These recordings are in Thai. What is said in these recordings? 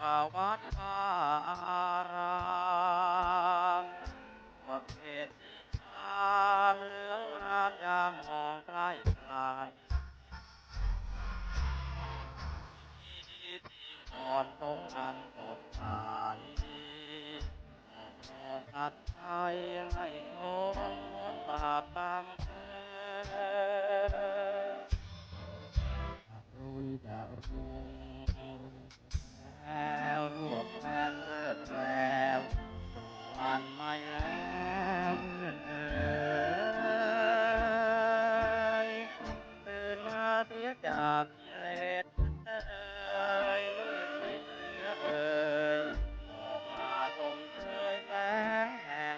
วัดวารามประเพณีการเรื่องงานยามมองใกล้ไกลนอนตรงนั้นกดหมายตัดไทยให้โง่บาปตามเธอรุ่นจะรุ่งแล้วรวบแฟนเลิศแล้ววันไม่แล้วเพื่อนเอ๋ยตื่นมาเสียจากกิเลสเอ๋ยมืดมิดเอ๋ยออกมาชมเชยแสงแห่ง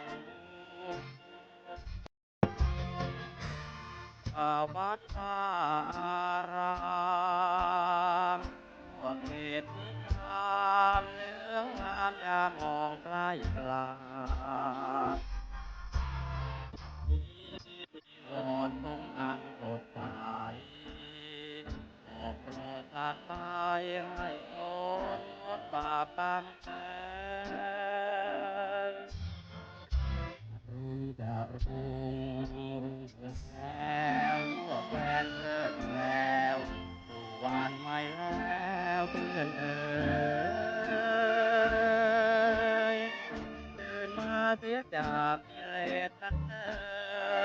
วัดวารามทั่วเขตนิคามเนื้องามยามมองใกล้ไกลโอดตรงอันกดหมายโปรดตัดไปให้โอดบาปกรรมแท้รุ่งจะรุ่งแล้วพวกแฟนเลิกแล้วสู่วันใหม่แล้วเพื่อนเอ๋ยตื่นมาเสียจากกิเลสทั้งเอ๋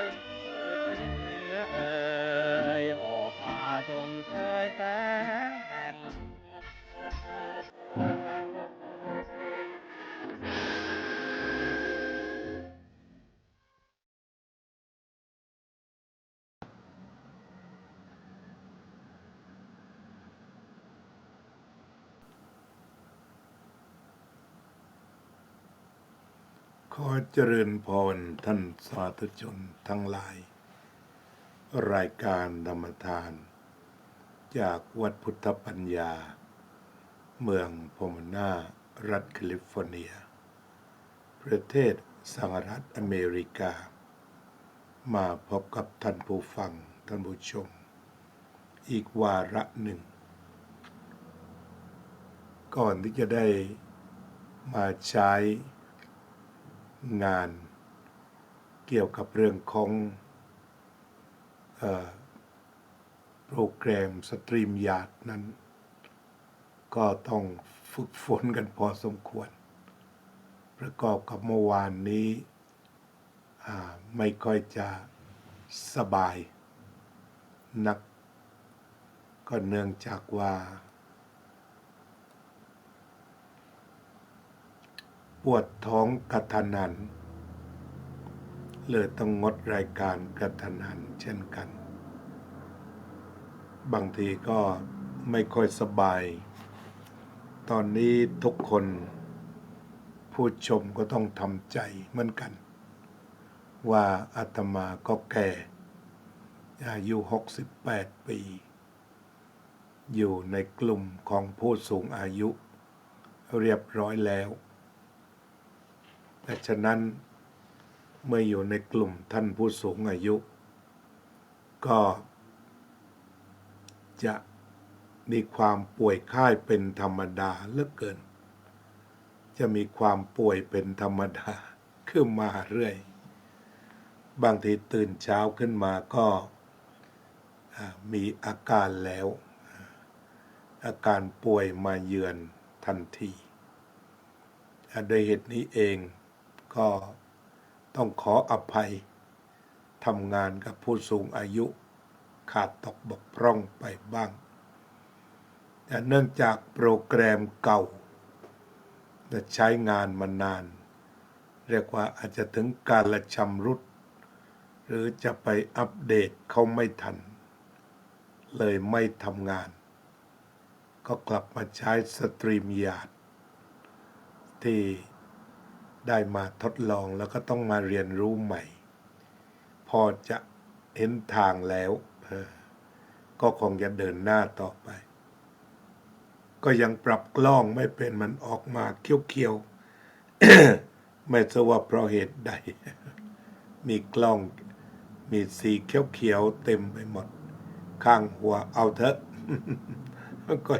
ยเนื้อเอ๋ยออกมาชมเชยแสงแห่ง ขอเจริญพรท่านสาธุชนทั้งหลายรายการธรรมทานจากวัดพุทธปัญญาเมืองโพมานารัฐแคลิฟอร์เนียประเทศสหรัฐอเมริกามาพบกับท่านผู้ฟังท่านผู้ชมอีกวาระหนึ่งก่อนที่จะได้มาใช้งานเกี่ยวกับเรื่องของโปรแกรมสตรีมยาร์ดนั้นก็ต้องฝึกฝนกันพอสมควรประกอบกับเมื่อวานนี้ไม่ค่อยจะสบายนักก็เนื่องจากว่าปวดท้องกระทันหันเลยต้องงดรายการกระทันหันเช่นกันบางทีก็ไม่ค่อยสบายตอนนี้ทุกคนผู้ชมก็ต้องทำใจเหมือนกันว่าอาตมาก็แก่อายุ68 ปีอยู่ในกลุ่มของผู้สูงอายุเรียบร้อยแล้วแต่ฉะนั้นเมื่ออยู่ในกลุ่มท่านผู้สูงอายุก็จะมีความป่วยไข้เป็นธรรมดาเหลือเกินจะมีความป่วยเป็นธรรมดาขึ้นมาเรื่อยบางทีตื่นเช้าขึ้นมาก็มีอาการแล้วอาการป่วยมาเยือนทันทีด้วยเหตุนี้เองก็ต้องขออภัยทำงานกับผู้สูงอายุขาดตกบกพร่องไปบ้างแต่เนื่องจากโปรแกรมเก่าจะใช้งานมานานเรียกว่าอาจจะถึงการละชำรุดหรือจะไปอัปเดตเขาไม่ทันเลยไม่ทำงานก็กลับมาใช้สตรีมยาร์ดที่ได้มาทดลองแล้วก็ต้องมาเรียนรู้ใหม่พอจะเห็นทางแล้วก็คงจะเดินหน้าต่อไปก็ยังปรับกล้องไม่เป็นมันออกมาเขียวๆ ไม่ทราบว่าเพราะเหตุใด มีกล้องมีสีเขียวๆเต็มไปหมดข้างหัวเอาเถอะ ก็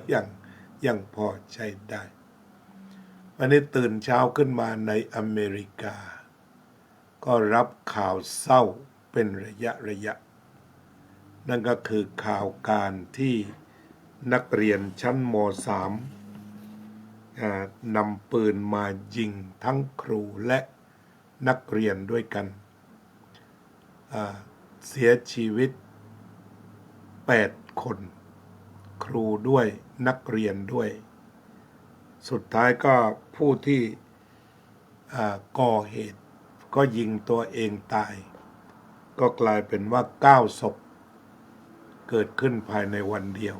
ยังพอใช้ได้ วันนี้ตื่นเช้าขึ้นมาในอเมริกาก็รับข่าวเศร้าเป็นระยะนั่นก็คือข่าวการที่นักเรียนชั้นม.3 นำปืนมายิงทั้งครูและนักเรียนด้วยกันเสียชีวิต8 คนครูด้วยนักเรียนด้วยสุดท้ายก็ผู้ที่ก่อเหตุก็ยิงตัวเองตายก็กลายเป็นว่า9 ศพเกิดขึ้นภายในวันเดียว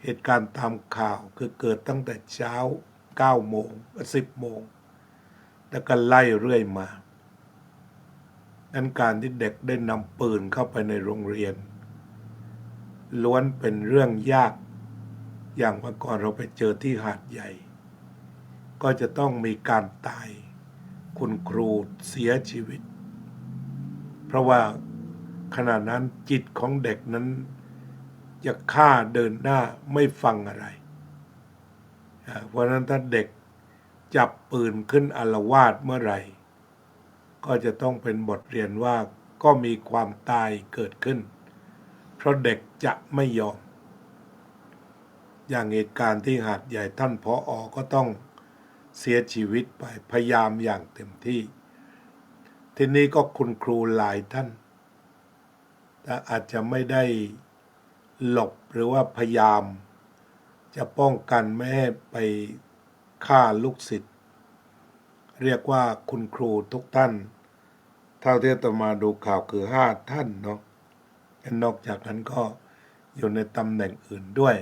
เหตุการณ์ตามข่าวคือเกิดตั้งแต่เช้า9 โมง10 โมงแล้วก็ไล่เรื่อยมานั้นการที่เด็กได้นำปืนเข้าไปในโรงเรียนล้วนเป็นเรื่องยากอย่างเมื่อก่อนเราไปเจอที่หาดใหญ่ก็จะต้องมีการตายคุณครูเสียชีวิตเพราะว่าขณะนั้นจิตของเด็กนั้นจะฆ่าเดินหน้าไม่ฟังอะไรเพราะนั้นถ้าเด็กจับปืนขึ้นอาละวาดเมื่อไหร่ก็จะต้องเป็นบทเรียนว่าก็มีความตายเกิดขึ้นเพราะเด็กจะไม่ยอมอย่างเหตุการณ์ที่หาดใหญ่ท่านผอ.ก็ต้องเสียชีวิตไปพยายามอย่างเต็มที่ทีนี้ก็คุณครูหลายท่านแต่อาจจะไม่ได้หลบหรือว่าพยายามจะป้องกันไม่ให้ไปฆ่าลูกศิษย์เรียกว่าคุณครูทุกท่านเท่าที่อาตมาดูข่าวคือ5 ท่านเนาะนอกจากนั้นก็อยู่ในตำแหน่งอื่นด้วย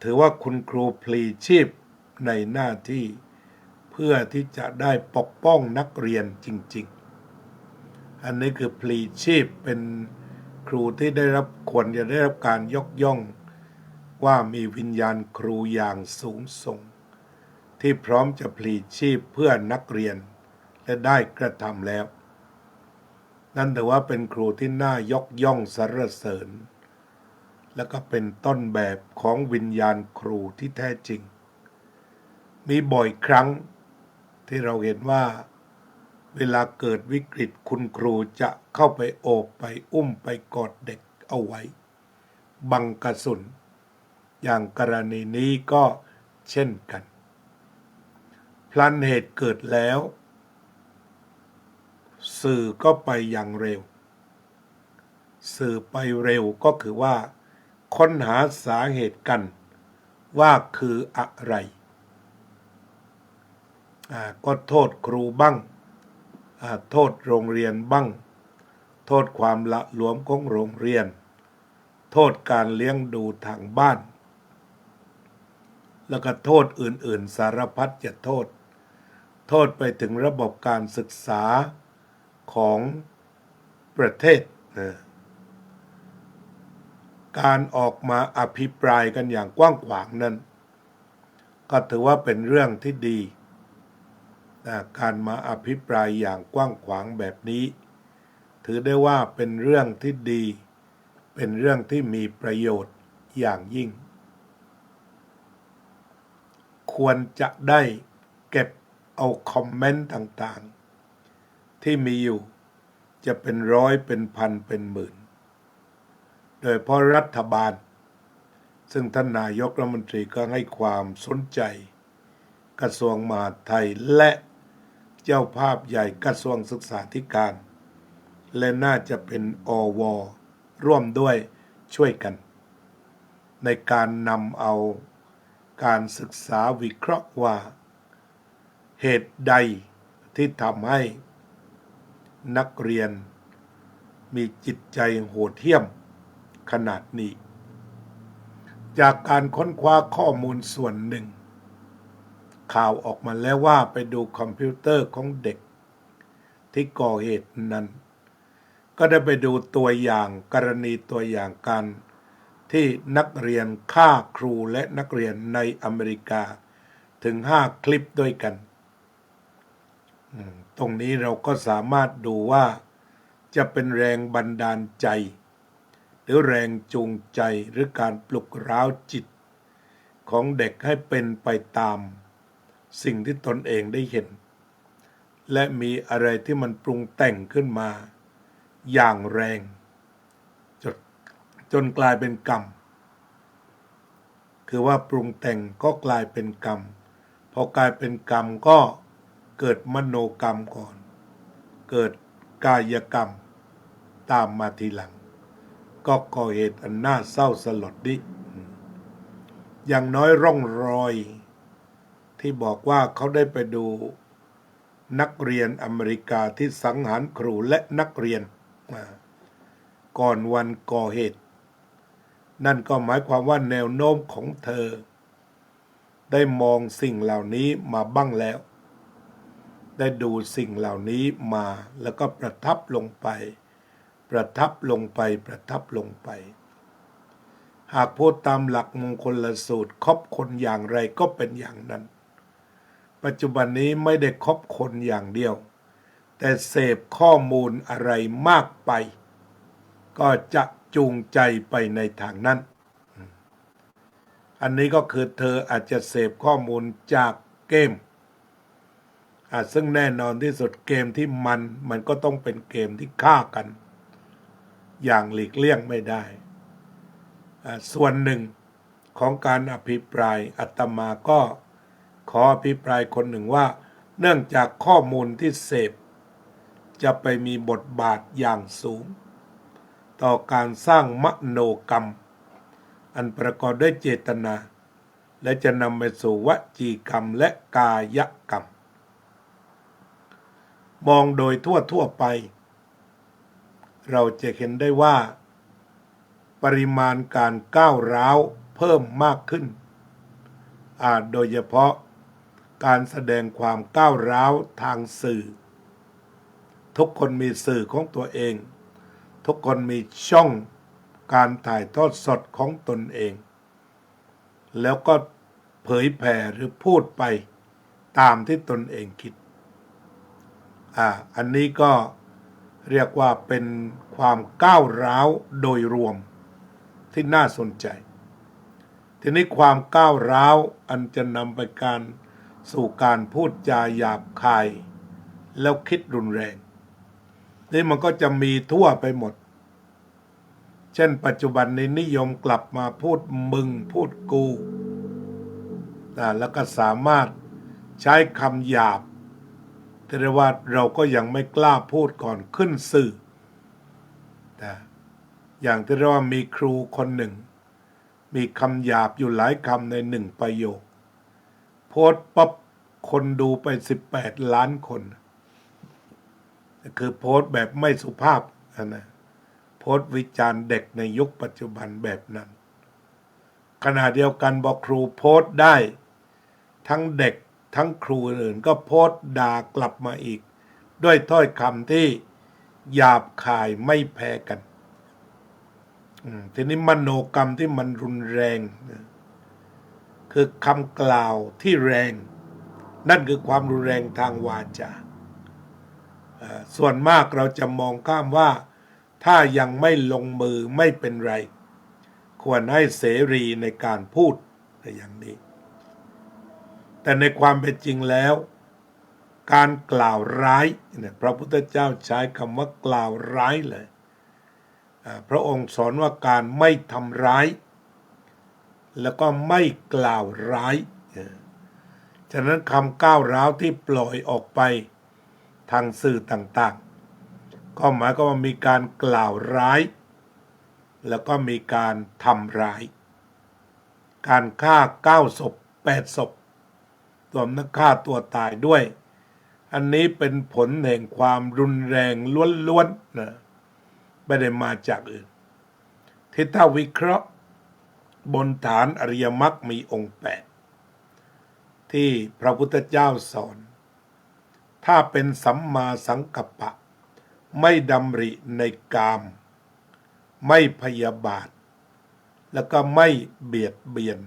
ถือว่าคุณครูพลีชีพในหน้าที่เพื่อที่จะได้ปกป้องนักเรียนจริงๆอันนี้คือพลีชีพเป็นครูที่ควรจะได้รับการยกย่องว่ามีวิญญาณครูอย่างสูงส่งที่พร้อมจะพลีชีพเพื่อนักเรียนและได้กระทำแล้วนั่นถือว่าเป็นครูที่น่ายกย่องสรรเสริญและก็เป็นต้นแบบของวิญญาณครูที่แท้จริงมีบ่อยครั้งที่เราเห็นว่าเวลาเกิดวิกฤตคุณครูจะเข้าไปโอบไปอุ้มไปกอดเด็กเอาไว้บังกระสุนอย่างกรณีนี้ก็เช่นกันพลันเหตุเกิดแล้วสื่อก็ไปอย่างเร็วสื่อไปเร็วก็คือว่าค้นหาสาเหตุกันว่าคืออะไรก็โทษครูบ้างโทษโรงเรียนบ้างโทษความละหลวมของโรงเรียนโทษการเลี้ยงดูทางบ้านแล้วก็โทษอื่นๆสารพัดจะโทษไปถึงระบบการศึกษาของประเทศการออกมาอภิปรายกันอย่างกว้างขวางนั้นก็ถือว่าเป็นเรื่องที่ดีการมาอภิปรายอย่างกว้างขวางแบบนี้ถือได้ว่าเป็นเรื่องที่ดีเป็นเรื่องที่มีประโยชน์อย่างยิ่งควรจะได้เก็บเอาคอมเมนต์ต่างๆที่มีอยู่จะเป็นร้อยเป็นพันเป็นหมื่นโดยเพราะรัฐบาลซึ่งท่านนายกรัฐมนตรีก็ให้ความสนใจกระทรวงมหาดไทยและเจ้าภาพใหญ่กระทรวงศึกษาธิการและน่าจะเป็นอว.ร่วมด้วยช่วยกันในการนำเอาการศึกษาวิเคราะห์ว่าเหตุใดที่ทำให้นักเรียนมีจิตใจโหดเหี้ยมขนาดนี้จากการค้นคว้าข้อมูลส่วนหนึ่งข่าวออกมาแล้วว่าไปดูคอมพิวเตอร์ของเด็กที่ก่อเหตุนั้นก็ได้ไปดูตัวอย่างกรณีตัวอย่างการที่นักเรียนฆ่าครูและนักเรียนในอเมริกาถึง5 คลิปด้วยกันตรงนี้เราก็สามารถดูว่าจะเป็นแรงบันดาลใจหรือแรงจูงใจหรือการปลุกเร้าจิตของเด็กให้เป็นไปตาม สิ่งที่ตนเองได้เห็นและมีอะไรที่มันปรุงแต่งขึ้นมาอย่างแรงจนกลายเป็นกรรมคือว่าปรุงแต่งก็กลายเป็นกรรมพอกลายเป็นกรรมก็เกิดมโนกรรมก่อนเกิดกายกรรมตามมาทีหลังก็ก่อเหตุอันน่าเศร้าสลดดิอย่างน้อยร่องรอยที่บอกว่าเขาได้ไปดูนักเรียนอเมริกาที่สังหารครูและนักเรียนก่อนวันก่อเหตุนั่นก็หมายความว่าแนวโน้มของเธอได้มองสิ่งเหล่านี้มาบ้างแล้วได้ดูสิ่งเหล่านี้มาแล้วก็ประทับลงไปประทับลงไปประทับลงไปหากพูดตามหลักมงคลสูตรคบคนอย่างไรก็เป็นอย่างนั้นปัจจุบันนี้ไม่ได้คบคนอย่างเดียวแต่เสพข้อมูลอะไรมากไปก็จะจูงใจไปในทางนั้นอันนี้ก็คือเธออาจจะเสพข้อมูลจากเกมซึ่งแน่นอนที่สุดเกมที่มันก็ต้องเป็นเกมที่ฆ่ากันอย่างหลีกเลี่ยงไม่ได้ส่วนหนึ่งของการอภิปรายอาตมาก็ขออภิปรายคนหนึ่งว่าเนื่องจากข้อมูลที่เสพจะไปมีบทบาทอย่างสูงต่อการสร้างมโนกรรมอันประกอบด้วยเจตนาและจะนำไปสู่วจีกรรมและกายกรรมมองโดยทั่วไปเราจะเห็นได้ว่าปริมาณการก้าวร้าวเพิ่มมากขึ้นโดยเฉพาะการแสดงความก้าวร้าวทางสื่อทุกคนมีสื่อของตัวเองทุกคนมีช่องการถ่ายทอดสดของตนเองแล้วก็เผยแผ่หรือพูดไปตามที่ตนเองคิดอันนี้ก็เรียกว่าเป็นความก้าวร้าวโดยรวมที่น่าสนใจทีนี้ความก้าวร้าวอันจะนำไปสู่การพูดจาหยาบคายแล้วคิดรุนแรงนี่มันก็จะมีทั่วไปหมดเช่นปัจจุบันนี้นิยมกลับมาพูดมึงพูดกูแล้วก็สามารถใช้คำหยาบแต่ว่าเราก็ยังไม่กล้าพูดก่อนขึ้นสื่ออย่างที่เรียกว่ามีครูคนหนึ่งมีคำหยาบอยู่หลายคำในหนึ่งประโยคโพสต์ปั๊บคนดูไป18 ล้านคนคือโพสต์แบบไม่สุภาพนะโพสต์วิจารณ์เด็กในยุคปัจจุบันแบบนั้นขณะเดียวกันบอกครูโพสต์ได้ทั้งเด็กทั้งครูอื่นก็โพสต์ด่ากลับมาอีกด้วยถ้อยคำที่หยาบคายไม่แพ้กันทีนี้มโนกรรมที่มันรุนแรงคือคำกล่าวที่แรงนั่นคือความรุนแรงทางวาจาส่วนมากเราจะมองข้ามว่าถ้ายังไม่ลงมือไม่เป็นไรควรให้เสรีในการพูดอย่างนี้แต่ในความเป็นจริงแล้วการกล่าวร้ายพระพุทธเจ้าใช้คำว่ากล่าวร้ายเลยพระองค์สอนว่าการไม่ทำร้ายแล้วก็ไม่กล่าวร้ายฉะนั้นคำก้าวร้าวที่ปล่อยออกไปทางสื่อต่างๆก็หมายความว่ามีการกล่าวร้ายแล้วก็มีการทำร้ายการฆ่า9 ศพ 8 ศพรวมทั้งฆ่าตัวตายด้วยอันนี้เป็นผลแห่งความรุนแรงล้วนๆนะไม่ได้มาจากอื่นที่ถ้าวิเคราะห์บนฐานอริยมรรคมีองค์8ที่พระพุทธเจ้าสอนถ้าเป็นสัมมาสังกัปปะไม่ดำริในกามไม่พยาบาทแล้วก็ไม่เบียดเบียน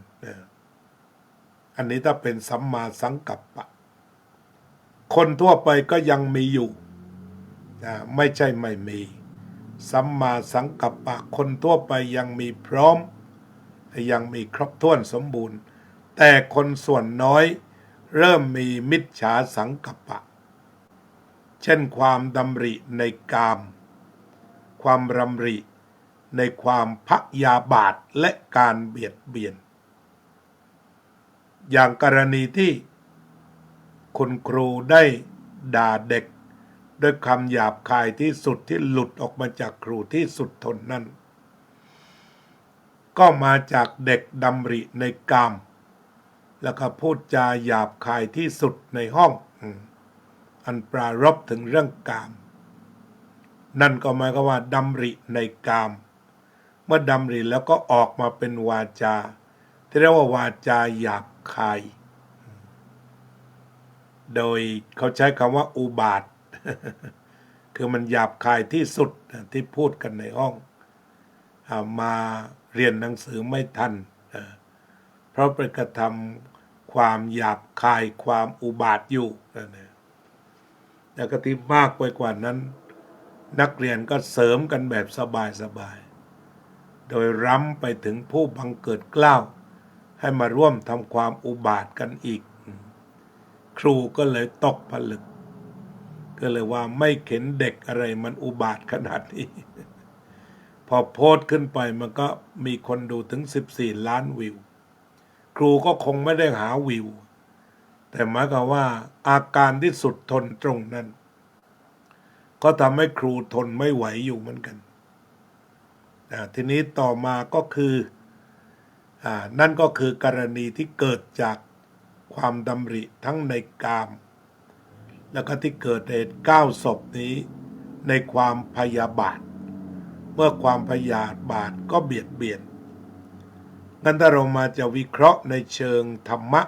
อันนี้ถ้าเป็นสัมมาสังกัปปะคนทั่วไปก็ยังมีอยู่ไม่ใช่ไม่มีสัมมาสังกัปปะคนทั่วไปยังมีพร้อมยังมีครบถ้วนสมบูรณ์แต่คนส่วนน้อย เริ่มมีมิจฉาสังกัปปะเช่นความดำริในกาม ความรำริในความพยาบาทและการเบียดเบียนอย่างกรณีที่คุณครูได้ด่าเด็กด้วยคำหยาบคายที่สุดที่หลุดออกมาจากครูที่สุดทนนั้นก็มาจากเด็กดำริในกามแล้วก็พูดจาหยาบคายที่สุดในห้องอันปรารภถึงเรื่องกามนั่นก็หมายความว่าดำริในกามเมื่อดำริแล้วก็ออกมาเป็นวาจาที่เรียกว่าวาจาหยาบคายโดยเขาใช้คำว่าอุบาท คือมันหยาบคายที่สุดที่พูดกันในห้องมาเรียนหนังสือไม่ทันเพราะไปกระทำความหยาบคายความอุบาทอยู่แล้วก็ที่มากไปกว่านั้นนักเรียนก็เสริมกันแบบสบายๆโดยร้ำไปถึงผู้บังเกิดเกล้าให้มาร่วมทำความอุบาทกันอีกครูก็เลยตกผลึกก็เลยว่าไม่เข็นเด็กอะไรมันอุบาทขนาดนี้ พอโพสต์ขึ้นไปมันก็มีคนดูถึง14 ล้านวิวครูก็คงไม่ได้หาวิวแต่หมายความว่าอาการที่สุดทนตรงนั้นก็ทำให้ครูทนไม่ไหวอยู่เหมือนกันทีนี้ต่อมาก็คือนั่นก็คือกรณีที่เกิดจากความดำริทั้งในกามแล้วก็ที่เกิดเหตุ9 ศพนี้ในความพยาบาทเมื่อความพยาบาทก็เบียดเบียนงั้นถ้าเรามาจะวิเคราะห์ในเชิงธรรมะ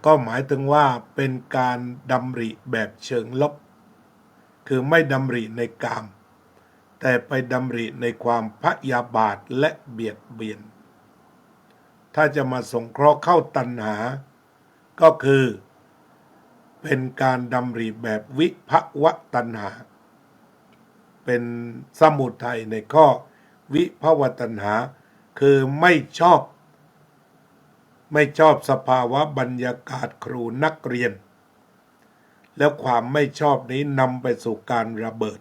ก็หมายถึงว่าเป็นการดำริแบบเชิงลบคือไม่ดำริในกามแต่ไปดำริในความพยาบาทและเบียดเบียนถ้าจะมาสงเคราะห์เข้าตัณหาก็คือเป็นการดำริแบบวิภวตัณหาเป็นสมุทัยในข้อวิภวตัณหาคือไม่ชอบสภาวะบรรยากาศครูนักเรียนแล้วความไม่ชอบนี้นำไปสู่การระเบิด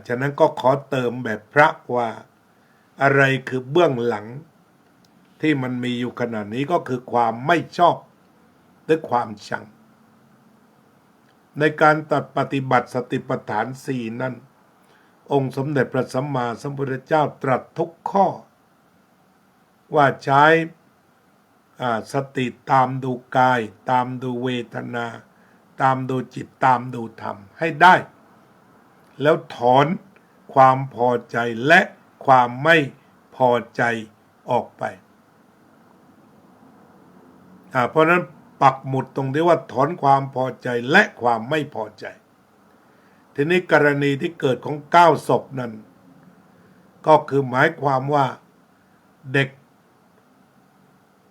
ฉะนั้นก็ขอเติมแบบพระว่าอะไรคือเบื้องหลังที่มันมีอยู่ขนาดนี้ก็คือความไม่ชอบหรือความชังในการตัดปฏิบัติสติปัฏฐาน4นั้นองค์สมเด็จพระสัมมาสัมพุทธเจ้าตรัสทุกข้อว่าใช้สติตามดูกายตามดูเวทนาตามดูจิตตามดูธรรมให้ได้แล้วถอนความพอใจและความไม่พอใจออกไปเพราะนั้นปักหมุดตรงที่ว่าถอนความพอใจและความไม่พอใจทีนี้กรณีที่เกิดของ9 ศพนั้นก็คือหมายความว่าเด็ก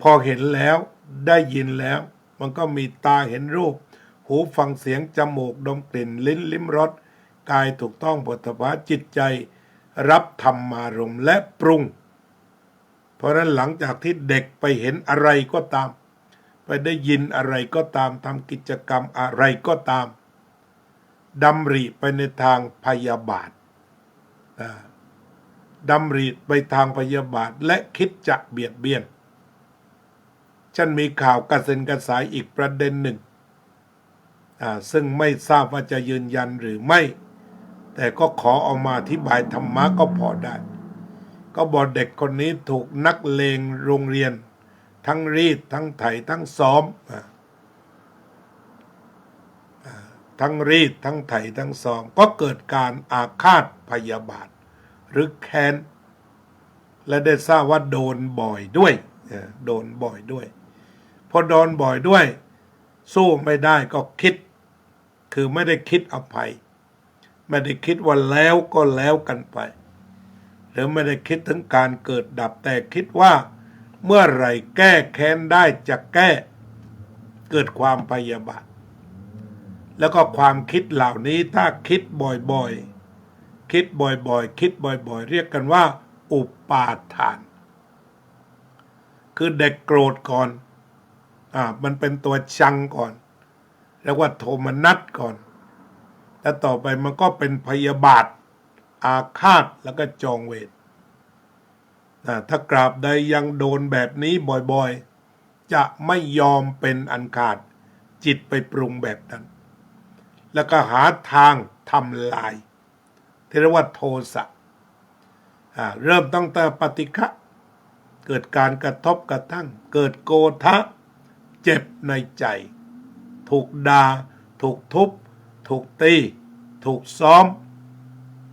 พอเห็นแล้วได้ยินแล้วมันก็มีตาเห็นรูปหูฟังเสียงจมูกดมกลิ่นลิ้นลิ้มรสกายถูกต้องโผฏฐัพพะจิตใจรับธรรมารมณ์และปรุงเพราะนั้นหลังจากที่เด็กไปเห็นอะไรก็ตามไปได้ยินอะไรก็ตามทำกิจกรรมอะไรก็ตามดำริไปในทางพยาบาทดำริไปทางพยาบาทและคิดจะเบียดเบียนฉันมีข่าวกระเซ็นกระสายอีกประเด็นหนึ่งซึ่งไม่ทราบว่าจะยืนยันหรือไม่แต่ก็ขอเอามาอธิบายธรรมะก็พอได้ก็บอกเด็กคนนี้ถูกนักเลงโรงเรียนทั้งรีดทั้งไถทั้งซ้อมทั้งรีดทั้งไถทั้งซ้อมก็เกิดการอาฆาตพยาบาทหรือแค้นและได้ทราบว่าโดนบ่อยด้วยโดนบ่อยด้วยพอโดนบ่อยด้วยสู้ไม่ได้ก็คิดคือไม่ได้คิดอภัยไม่ได้คิดว่าแล้วก็แล้วกันไปหรือไม่ได้คิดถึงการเกิดดับแต่คิดว่าเมื่อไหร่แก้แค้นได้จะแก้เกิดความพยาบาทแล้วก็ความคิดเหล่านี้ถ้าคิดบ่อยๆคิดบ่อยๆคิดบ่อยๆเรียกกันว่าอุปาทานคือเด็กโกรธก่อน มันเป็นตัวชังก่อนเรียกว่าโทมนัสก่อนแล้วต่อไปมันก็เป็นพยาบาทอาฆาตแล้วก็จองเวรถ้ากราบใดยังโดนแบบนี้บ่อยๆจะไม่ยอมเป็นอันขาดจิตไปปรุงแบบนั้นแล้วก็หาทางทำลายที่เรียกว่าโทสะเริ่มตั้งแต่ปฏิฆะเกิดการกระทบกระทั่งเกิดโกฏะเจ็บในใจถูกด่าถูกทุบถูกตีถูกซ้อม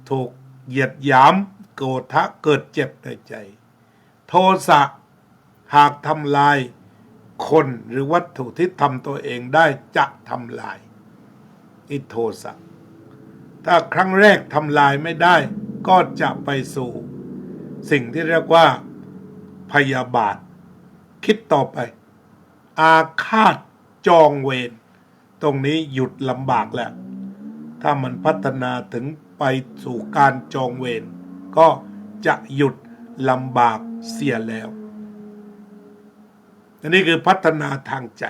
ถูกเหยียดหยามโกฏะเกิดเจ็บในใจโทสะหากทำลายคนหรือวัตถุที่ทำตัวเองได้จะทำลายนี่โทสะถ้าครั้งแรกทำลายไม่ได้ก็จะไปสู่สิ่งที่เรียกว่าพยาบาทคิดต่อไปอาฆาตจองเวรตรงนี้หยุดลำบากแล้วถ้ามันพัฒนาถึงไปสู่การจองเวรก็จะหยุดลำบากเสียแล้วอันนี้คือพัฒนาทางใจ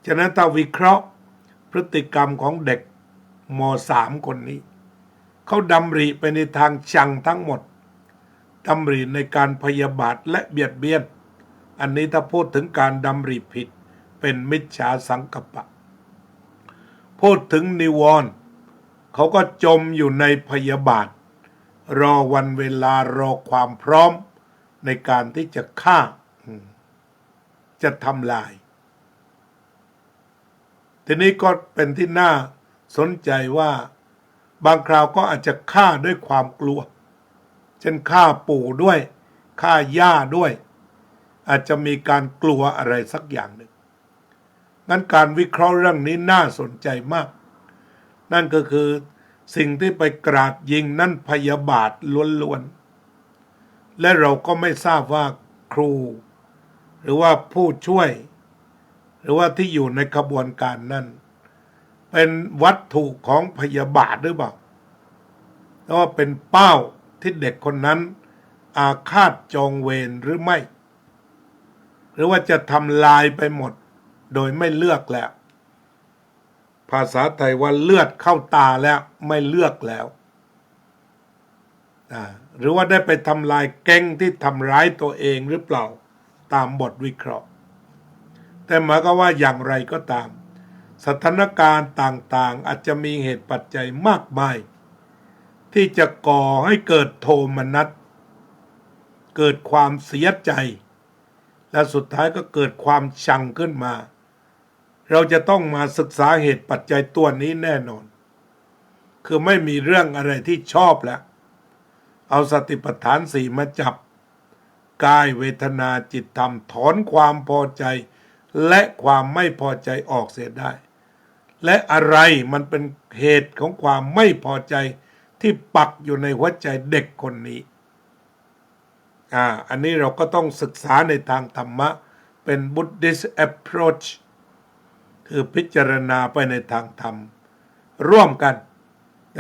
ฉะนั้นถ้าวิเคราะห์พฤติกรรมของเด็กม.3 คนนี้เขาดำริไปในทางชังทั้งหมดดำริในการพยาบาทและเบียดเบียนอันนี้ถ้าพูดถึงการดำริผิดเป็นมิจฉาสังกัปปะพูดถึงนิวรณ์เขาก็จมอยู่ในพยาบาทรอวันเวลารอความพร้อมในการที่จะฆ่าจะทำลายทีนี้ก็เป็นที่น่าสนใจว่าบางคราวก็อาจจะฆ่าด้วยความกลัวเช่นฆ่าปู่ด้วยฆ่าย่าด้วยอาจจะมีการกลัวอะไรสักอย่างหนึ่งงั้นการวิเคราะห์เรื่องนี้น่าสนใจมากนั่นก็คือสิ่งที่ไปกราดยิงนั่นพยาบาทล้วนๆและเราก็ไม่ทราบว่าครูหรือว่าผู้ช่วยหรือว่าที่อยู่ในขบวนการนั้นเป็นวัตถุของพยาบาทหรือเปล่าแล้วว่าเป็นเป้าที่เด็กคนนั้นอาฆาตจองเวรหรือไม่หรือว่าจะทำลายไปหมดโดยไม่เลือกแล้วภาษาไทยว่าเลือดเข้าตาแล้วไม่เลือกแล้วหรือว่าได้ไปทำลายแก๊งที่ทำร้ายตัวเองหรือเปล่าตามบทวิเคราะห์แต่หมายก็ว่าอย่างไรก็ตามสถานการณ์ต่างๆอาจจะมีเหตุปัจจัยมากมายที่จะก่อให้เกิดโทมนัสเกิดความเสียใจและสุดท้ายก็เกิดความชังขึ้นมาเราจะต้องมาศึกษาเหตุปัจจัยตัวนี้แน่นอนคือไม่มีเรื่องอะไรที่ชอบแล้วเอาสติปัฏฐาน4มาจับกายเวทนาจิตธรรมถอนความพอใจและความไม่พอใจออกเสียได้และอะไรมันเป็นเหตุของความไม่พอใจที่ปักอยู่ในหัวใจเด็กคนนี้อันนี้เราก็ต้องศึกษาในทางธรรมะเป็น Buddhist approach คือพิจารณาไปในทางธรรมร่วมกัน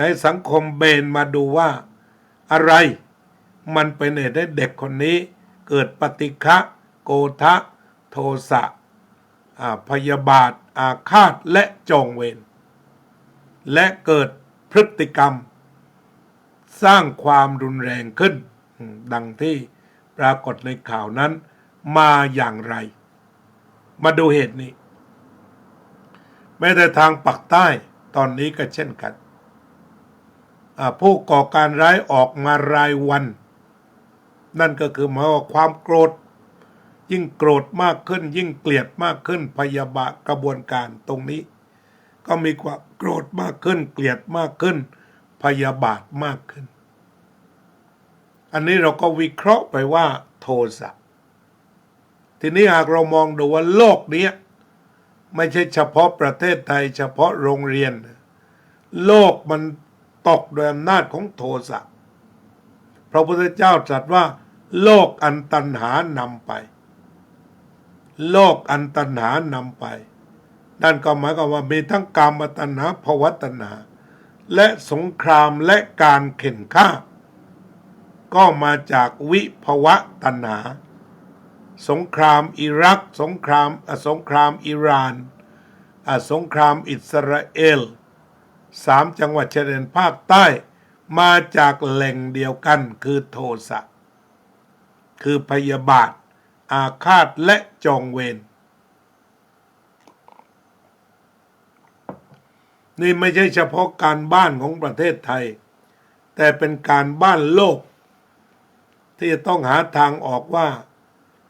ให้สังคมเบนมาดูว่าอะไรมันเป็นเหตุให้เด็กคนนี้เกิดปฏิฆะโกฏะโทสะพยาบาทอาฆาตและจองเวรและเกิดพฤติกรรมสร้างความรุนแรงขึ้นดังที่ปรากฏในข่าวนั้นมาอย่างไรมาดูเหตุนี้แม้แต่ทางปากใต้ตอนนี้ก็เช่นกันผู้ก่อการร้ายออกมารายวันนั่นก็คือหมายว่าความโกรธยิ่งโกรธมากขึ้นยิ่งเกลียดมากขึ้นพยาบาทกระบวนการตรงนี้ก็มีความโกรธมากขึ้นเกลียดมากขึ้นพยาบาทมากขึ้นอันนี้เราก็วิเคราะห์ไปว่าโทสะทีนี้หากเรามองดูว่าโลกนี้ไม่ใช่เฉพาะประเทศไทยเฉพาะโรงเรียนโลกมันตกโดยอำนาจของโทสะพระพุทธเจ้าตรัสว่าโลกอันตัณหานำไปโลกอันตัณหานำไปนั่นก็หมายความว่ามีทั้งกามตัณหาภวตัณหาและสงครามและการเข็นฆ่าก็มาจากวิภวะตัณหา สงครามอิรักสงครามอิหร่านสงครามอิสราเอล3 จังหวัดชายแดนภาคใต้มาจากแหล่งเดียวกันคือโทสะคือพยาบาทอาฆาตและจองเวรนี่ไม่ใช่เฉพาะการบ้านของประเทศไทยแต่เป็นการบ้านโลกที่จะต้องหาทางออกว่า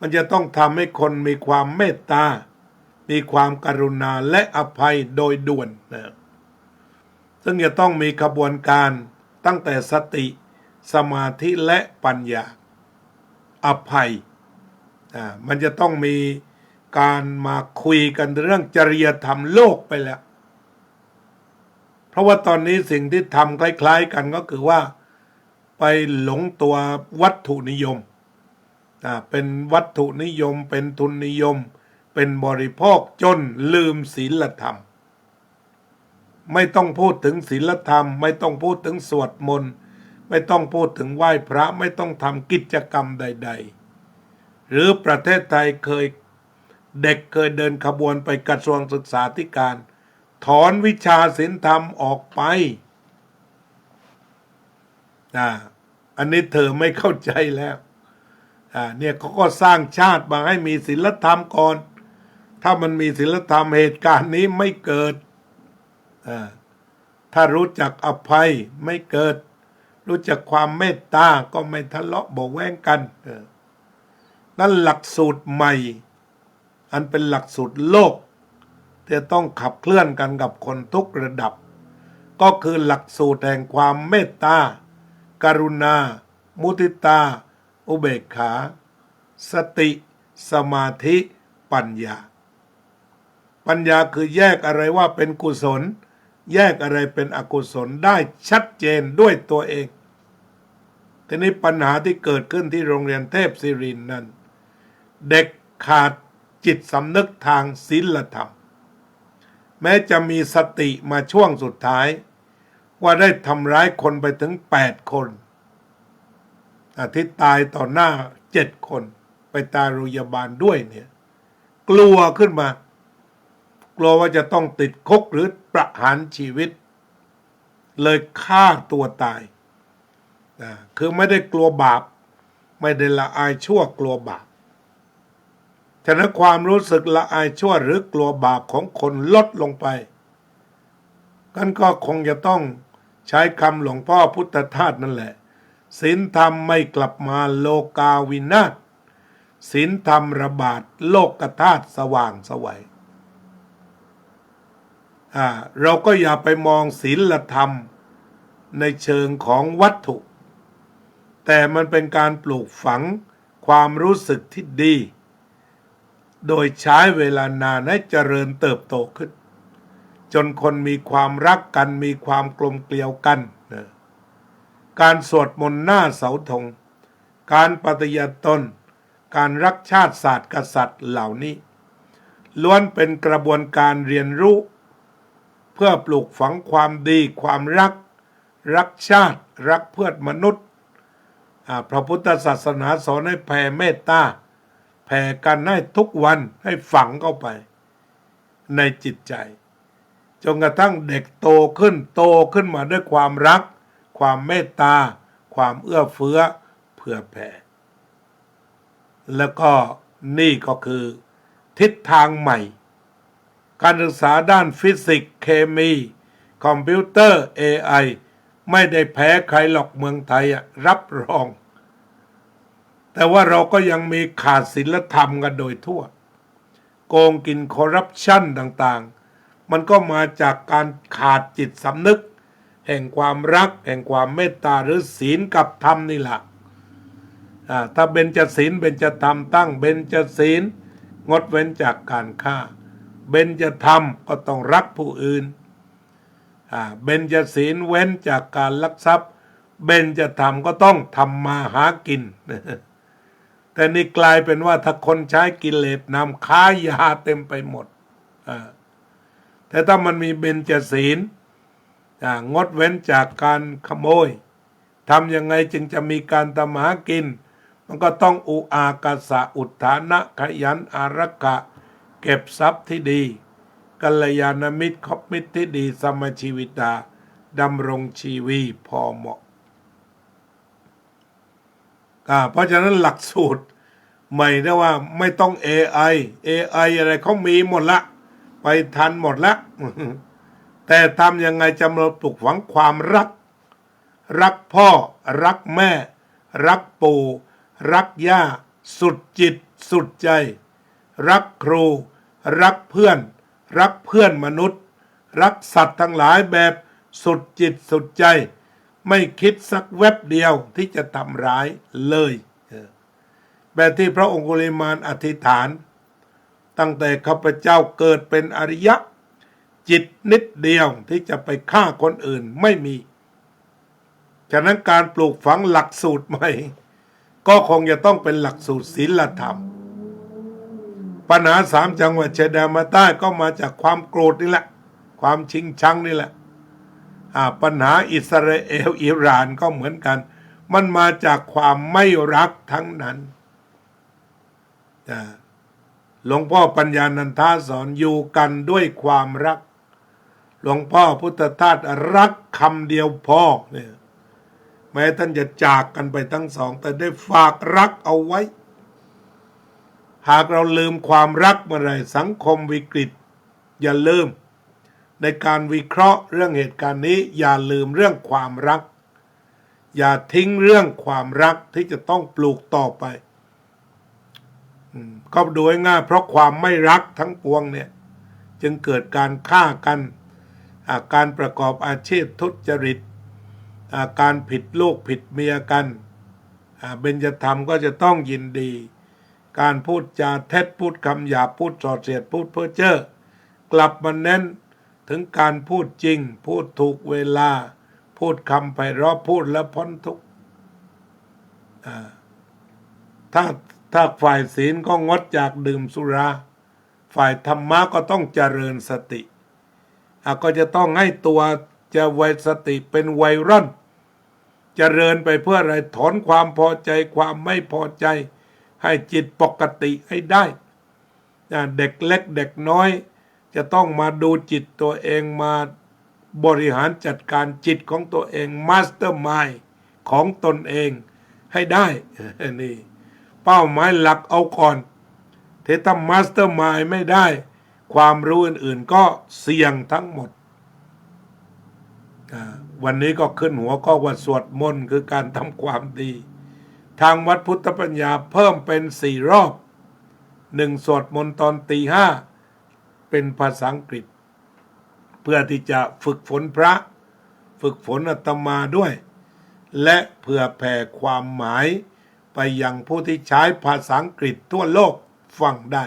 มันจะต้องทำให้คนมีความเมตตามีความกรุณาและอภัยโดยด่วนนะซึ่งจะต้องมีกระบวนการตั้งแต่สติสมาธิและปัญญาอภัยมันจะต้องมีการมาคุยกันเรื่องจริยธรรมโลกไปแล้วเพราะว่าตอนนี้สิ่งที่ทำคล้ายๆกันก็คือว่าไปหลงตัววัตถุนิยมเป็นวัตถุนิยมเป็นทุนนิยมเป็นบริโภคจนลืมศีลธรรมไม่ต้องพูดถึงศีลธรรมไม่ต้องพูดถึงสวดมนต์ไม่ต้องพูดถึงไหว้พระไม่ต้องทำกิจกรรมใดๆหรือประเทศไทยเด็กเคยเดินขบวนไปกระทรวงศึกษาธิการถอนวิชาศีลธรรมออกไปอันนี้เธอไม่เข้าใจแล้วเนี่ยเขาก็สร้างชาติมาให้มีศีลธรรมก่อนถ้ามันมีศีลธรรมเหตุการณ์นี้ไม่เกิดถ้ารู้จักอภัยไม่เกิดรู้จักความเมตตาก็ไม่ทะเลาะเบาะแว้งกันนั่นหลักสูตรใหม่อันเป็นหลักสูตรโลกที่ต้องขับเคลื่อนกันกับคนทุกระดับก็คือหลักสูตรแห่งความเมตตากรุณามุทิตาอุเบกขาสติสมาธิปัญญาคือแยกอะไรว่าเป็นกุศลแยกอะไรเป็นอกุศลได้ชัดเจนด้วยตัวเองทีนี้ปัญหาที่เกิดขึ้นที่โรงเรียนเทพศิรินทร์นั้นเด็กขาดจิตสำนึกทางศีลธรรมแม้จะมีสติมาช่วงสุดท้ายว่าได้ทำร้ายคนไปถึง8 คนที่ตายต่อหน้า7 คนไปตายโรงพยาบาลด้วยเนี่ยกลัวขึ้นมากลัวว่าจะต้องติดคุกหรือประหารชีวิตเลยฆ่าตัวตายคือไม่ได้กลัวบาปไม่ได้ละอายชั่วกลัวบาปฉะนั้นความรู้สึกละอายชั่วหรือกลัวบาปของคนลดลงไปกันก็คงจะต้องใช้คำหลวงพ่อพุทธทาสนั่นแหละศีลธรรมไม่กลับมาโลกาวินาศศีลธรรมระบาดโลกธาตุสว่างไสวเราก็อย่าไปมองศีลธรรมในเชิงของวัตถุแต่มันเป็นการปลูกฝังความรู้สึกที่ดีโดยใช้เวลานานให้เจริญเติบโตขึ้นจนคนมีความรักกันมีความกลมเกลียวกันการสวดมนต์หน้าเสาธงการปฏิญาณตนการรักชาติศาสตร์กษัตริย์เหล่านี้ล้วนเป็นกระบวนการเรียนรู้เพื่อปลูกฝังความดีความรักชาติรักเพื่อนมนุษย์พระพุทธศาสนาสอนให้แผ่เมตตาแผ่กันให้ทุกวันให้ฝังเข้าไปในจิตใจจนกระทั่งเด็กโตขึ้นมาด้วยความรักความเมตตาความเอื้อเฟื้อเผื่อแผ่แล้วก็นี่ก็คือทิศทางใหม่การศึกษาด้านฟิสิกส์เคมีคอมพิวเตอร์ AI ไม่ได้แพ้ใครหรอกเมืองไทยรับรองแต่ว่าเราก็ยังมีขาดศีลธรรมกันโดยทั่วโกงกินคอร์รัปชันต่างๆมันก็มาจากการขาดจิตสำนึกแห่งความรักแห่งความเมตตาหรือศีลกับธรรมนี่แหละถ้าเบญจศีลเบญจธรรมตั้งเบญจศีลงดเว้นจากการฆ่าเบญจธรรมก็ต้องรักผู้อื่นเบญจศีลเว้นจากการลักทรัพย์เบญจธรรมก็ต้องทำมาหากินแต่นี่กลายเป็นว่าถ้าคนใช้กิเลสนำค้ายาเต็มไปหมดแต่ถ้ามันมีเบญจศีลงดเว้นจากการขโมยทำยังไงจึงจะมีการทำมาหากิน มันก็ต้องอุอากาสะอุทธานะขยันอารักขะเก็บทรัพย์ที่ดีกัลยาณมิตรคบมิตรที่ดีสมชีวิตาดำรงชีวีพอเหมาะเพราะฉะนั้นหลักสูตรใหม่นะว่าไม่ต้อง AI อะไรเขามีหมดละไปทันหมดละแต่ทำยังไงจะมาปลูกฝังความรักพ่อรักแม่รักปู่รักย่าสุดจิตสุดใจรักครูรักเพื่อนมนุษย์รักสัตว์ทั้งหลายแบบสุดจิตสุดใจไม่คิดสักแวบเดียวที่จะทำร้ายเลยแบบที่พระองคุลิมานอธิษฐานตั้งแต่ข้าพเจ้าเกิดเป็นอริยะจิตนิดเดียวที่จะไปฆ่าคนอื่นไม่มีฉะนั้นการปลูกฝังหลักสูตรใหม่ก็คงจะต้องเป็นหลักสูตรศีลธรรมปัญหา3จังหวัดชายแดนมาใต้ก็มาจากความโกรธนี่แหละความชิงชังนี่แหละปัญหาอิสราเอลอิหร่านก็เหมือนกันมันมาจากความไม่รักทั้งนั้นหลวงพ่อปัญญานันทาสอนอยู่กันด้วยความรักหลวงพ่อพุทธทาสรักคำเดียวพอเนี่ยแม้ท่านจะจากกันไปทั้งสองแต่ได้ฝากรักเอาไว้หากเราลืมความรักเมื่อไรสังคมวิกฤตอย่าลืมในการวิเคราะห์เรื่องเหตุการณ์นี้อย่าลืมเรื่องความรักอย่าทิ้งเรื่องความรักที่จะต้องปลูกต่อไปก็ดูง่ายเพราะความไม่รักทั้งปวงเนี่ยจึงเกิดการฆ่ากันการประกอบอาชีพทุจริตการผิดลูกผิดเมียกันเบญจธรรมก็จะต้องยินดีการพูดจาเท็จพูดคำหยาบพูดส่อเสียดพูดเพ้อเจ้อกลับมาเน้นถึงการพูดจริงพูดถูกเวลาพูดคำไพเราะพูดแล้วพ้นทุกข์ถ้าฝ่ายศีลก็งดจากดื่มสุราฝ่ายธรรมะก็ต้องเจริญสติก็จะต้องให้ตัวจะไวสติเป็นไวรัลเจริญไปเพื่ออะไรถอนความพอใจความไม่พอใจให้จิตปกติให้ได้เด็กเล็กเด็กน้อยจะต้องมาดูจิตตัวเองมาบริหารจัดการจิตของตัวเองมาสเตอร์มายด์ของตนเองให้ได้นี่เป้าหมายหลักเอาก่อนถ้ามาสเตอร์มายด์ไม่ได้ความรู้อื่นๆก็เสี่ยงทั้งหมดวันนี้ก็ขึ้นหัวข้อว่าสวดมนต์คือการทำความดีทางวัดพุทธปัญญาเพิ่มเป็น4 รอบ1สวดมนต์ตอนตี 5เป็นภาษาอังกฤษเพื่อที่จะฝึกฝนพระฝึกฝนอาตมาด้วยและเพื่อแผ่ความหมายไปยังผู้ที่ใช้ภาษาอังกฤษทั่วโลกฟังได้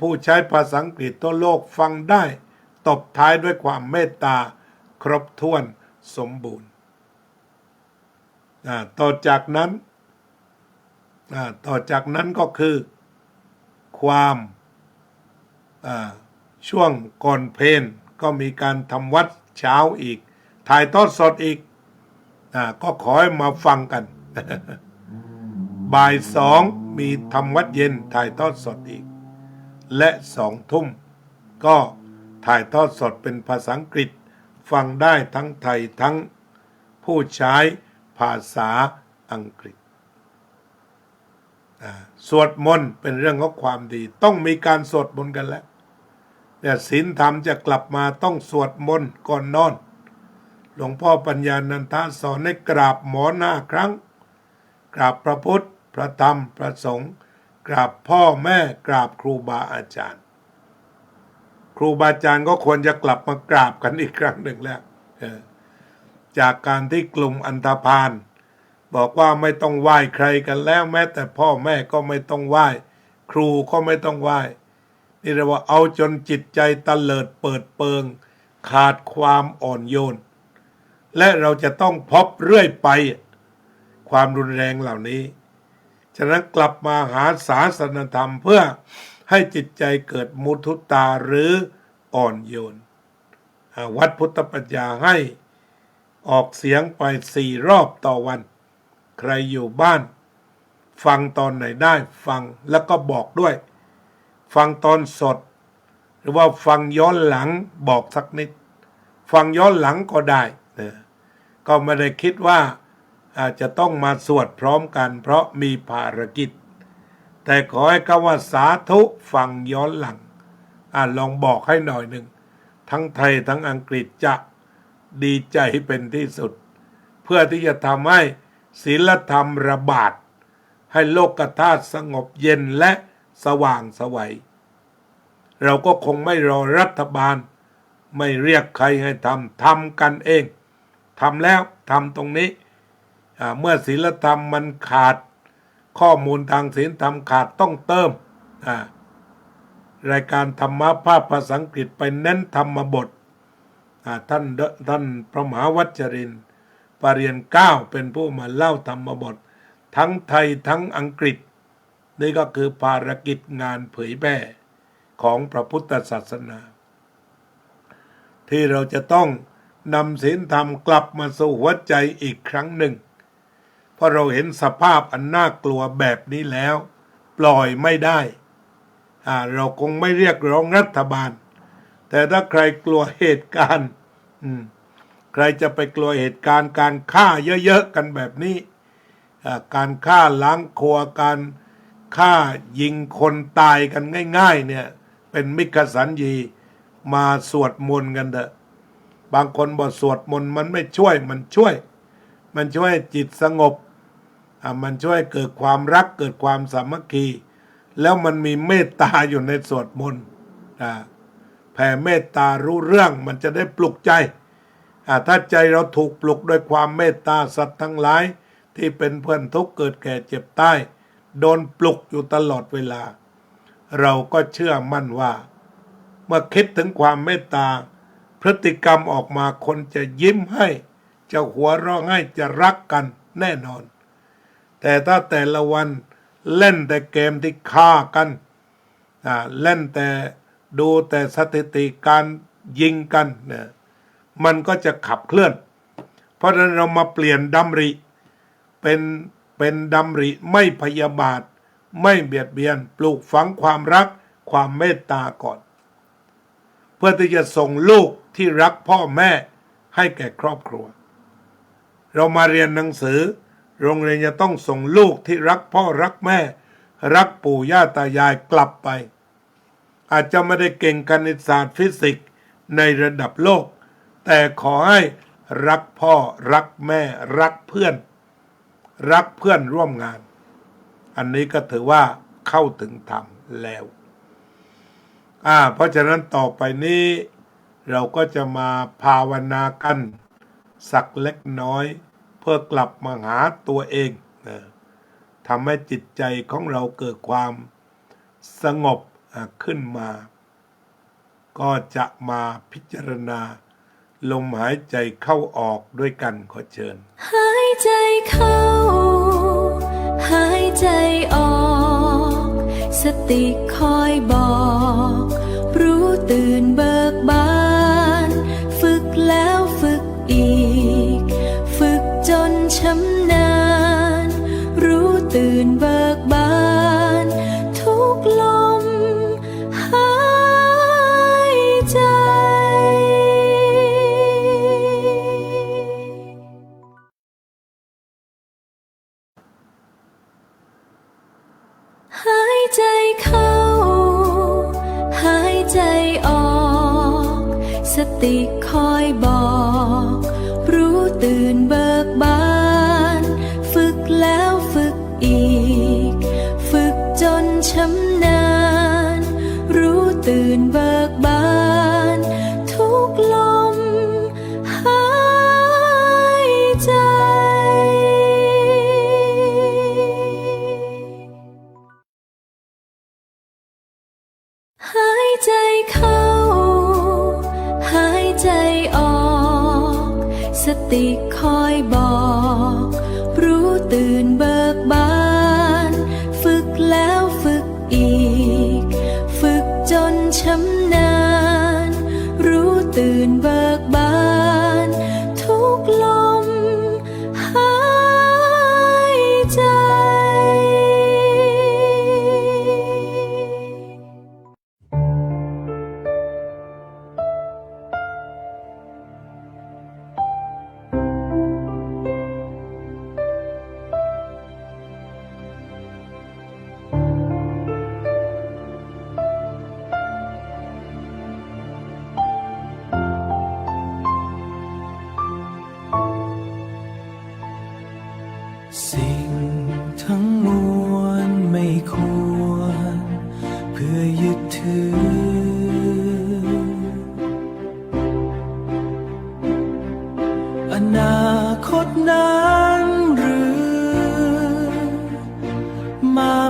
ผู้ใช้ภาษาอังกฤษทั่วโลกฟังได้ตบท้ายด้วยความเมตตาครบถ้วนสมบูรณ์ต่อจากนั้นก็คือความช่วงก่อนเพลก็มีการทำวัดเช้าอีกถ่ายทอดสดอีกก็ขอให้มาฟังกัน บ่าย 2มีทำวัดเย็นถ่ายทอดสดอีกและ2 ทุ่มก็ถ่ายทอดสดเป็นภาษาอังกฤษฟังได้ทั้งไทยทั้งผู้ใช้ภาษาอังกฤษสวดมนต์เป็นเรื่องของความดีต้องมีการสวดมนต์กันแล้วเนี่ยศีลธรรมจะกลับมาต้องสวดมนต์ก่อนนอนหลวงพ่อปัญญานันทาสอนให้กราบหมอ5 ครั้งกราบพระพุทธพระธรรมพระสงฆ์กราบพ่อแม่กราบครูบาอาจารย์ครูบาอาจารย์ก็ควรจะกลับมากราบกันอีกครั้งหนึ่งแล้วจากการที่กลุ่มอันธพาลบอกว่าไม่ต้องไหว้ใครกันแล้วแม้แต่พ่อแม่ก็ไม่ต้องไหว้ครูก็ไม่ต้องไหว้นี่เรียกว่าเอาจนจิตใจตะเลิดเปิดเปิงขาดความอ่อนโยนและเราจะต้องพบเรื่อยไปความรุนแรงเหล่านี้ฉะนั้นกลับมาหาศาสนธรรมเพื่อให้จิตใจเกิดมุทุตาหรืออ่อนโยนวัดพุทธปัญญาให้ออกเสียงไป4 รอบต่อวันใครอยู่บ้าน ฟังตอนไหนได้ฟังแล้วก็บอกด้วยฟังตอนสดหรือว่าฟังย้อนหลังบอกสักนิดฟังย้อนหลังก็ได้นะก็ไม่ได้คิดว่าอาจจะต้องมาสวดพร้อมกันเพราะมีภารกิจแต่ขอให้คำว่าสาธุฟังย้อนหลังลองบอกให้หน่อยหนึ่งทั้งไทยทั้งอังกฤษจะดีใจเป็นที่สุดเพื่อที่จะทำให้ศีลธรรมระบาดให้โลกธาตุสงบเย็นและสว่างไสวัยเราก็คงไม่รอรัฐบาลไม่เรียกใครให้ทำกันเองทำแล้วทำตรงนี้เมื่อศีลธรรมมันขาดข้อมูลทางศีลธรรมขาดต้องเติมรายการธรรมะภาพภาษาอังกฤษไปเน้นธรรมบทท่านพระมหาวัชรินทร์ปรริญญาเก้าเป็นผู้มาเล่าธรรมบททั้งไทยทั้งอังกฤษนี่ก็คือภารกิจงานเผยแพร่ของพระพุทธศาสนาที่เราจะต้องนำศีลธรรมกลับมาสู่หัวใจอีกครั้งหนึ่งเพราะเราเห็นสภาพอันน่ากลัวแบบนี้แล้วปล่อยไม่ได้เราคงไม่เรียกร้องรัฐบาลแต่ถ้าใครกลัวเหตุการณ์ใครจะไปกลัวเหตุการณ์การฆ่าเยอะๆกันแบบนี้การฆ่าล้างครัวการฆ่ายิงคนตายกันง่ายๆเนี่ยเป็นมิกสัญญีมาสวดมนต์กันเถอะบางคนบอกสวดมนต์มันไม่ช่วยมันช่วยให้จิตสงบมันช่วยเกิดความรักเกิดความสามัคคีแล้วมันมีเมตตาอยู่ในสวดมนต์แผ่เมตตารู้เรื่องมันจะได้ปลุกใจถ้าใจเราถูกปลุกด้วยความเมตตาสัตว์ทั้งหลายที่เป็นเพื่อนทุกข์เกิดแก่เจ็บตายโดนปลุกอยู่ตลอดเวลาเราก็เชื่อมั่นว่าเมื่อคิดถึงความเมตตาพฤติกรรมออกมาคนจะยิ้มให้จะหัวเราะให้จะรักกันแน่นอนแต่ถ้าแต่ละวันเล่นแต่เกมที่ฆ่ากันเล่นแต่ดูแต่สถิติการยิงกันเนี่ยมันก็จะขับเคลื่อนเพราะฉะนั้นเรามาเปลี่ยนดำริเป็นดำริไม่พยาบาทไม่เบียดเบียนปลูกฝังความรักความเมตตาก่อนเพื่อที่จะส่งลูกที่รักพ่อแม่ให้แก่ครอบครัวเรามาเรียนหนังสือโรงเรียนจะต้องส่งลูกที่รักพ่อรักแม่รักปู่ย่าตายายกลับไปอาจจะไม่ได้เก่งคณิตศาสตร์ฟิสิกส์ในระดับโลกแต่ขอให้รักพ่อรักแม่รักเพื่อนร่วมงานอันนี้ก็ถือว่าเข้าถึงธรรมแล้วเพราะฉะนั้นต่อไปนี้เราก็จะมาภาวนากันสักเล็กน้อยเพื่อกลับมาหาตัวเองทำให้จิตใจของเราเกิดความสงบขึ้นมาก็จะมาพิจารณาลมหายใจเข้าออกด้วยกันขอเชิญหายใจเข้าหายใจออกสติคอยบอกรู้ตื่นเบิกบานฝึกแล้วฝึกอีกฝึกจนชำนาญรู้ตื่นเบิกบานทุกลมหายใจหายใจเข้าหายใจออกสติคอยบอกรู้ตื่นเบิกบานฝึกแล้วฝึกอีกฝึกจนชำนาญรู้ตื่นเบิกบานทุกลมหายใจ หายใจเข้าหายใจ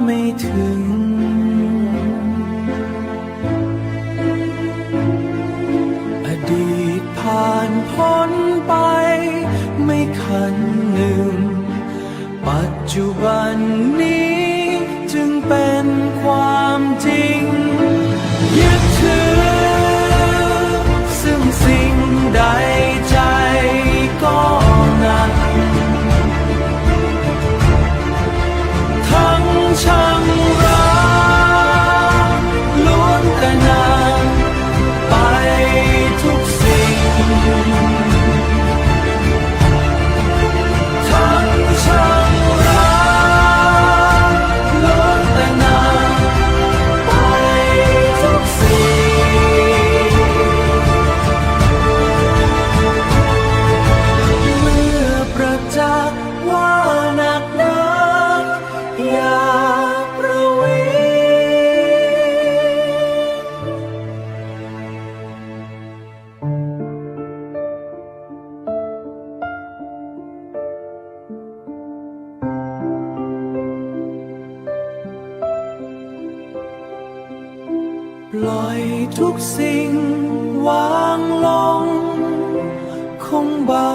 ไม่ถึงอดีตผ่านพ้นไปไม่คันหนึ่งปัจจุบันนี้จึงเป็นความจริงยึดถือซึ่งสิ่งใดใจก็หนักทั้งชังรักล้วนแต่นำไปทุกสิ่งทั้งชังรักล้วนแต่นำไปทุกสิ่งเมื่อประจักษ์ว่าหนักหนาอย่าประวิง ปล่อยทุกสิ่งวางลงคงเบา